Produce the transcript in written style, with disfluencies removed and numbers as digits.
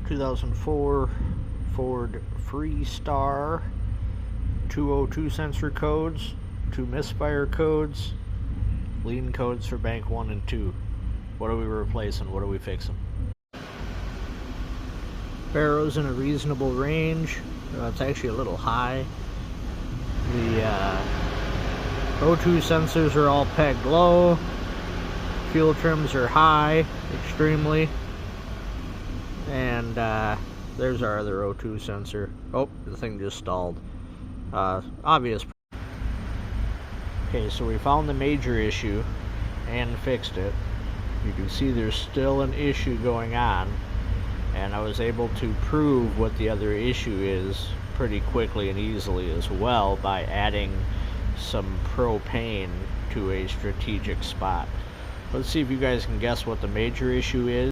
2004 Ford Freestar, 202 sensor codes, 2 misfire codes, lean codes for bank 1 and 2. What are we replacing? What are we fixing? Barrow's in a reasonable range. It's actually a little high. The O2 sensors are all pegged low. Fuel trims are high, extremely. And there's our other O2 sensor. Oh, the thing just stalled. Obvious. Okay, so we found the major issue and fixed it. You can see there's still an issue going on, and I was able to prove what the other issue is pretty quickly and easily as well by adding some propane to a strategic spot. Let's see if you guys can guess what the major issue is.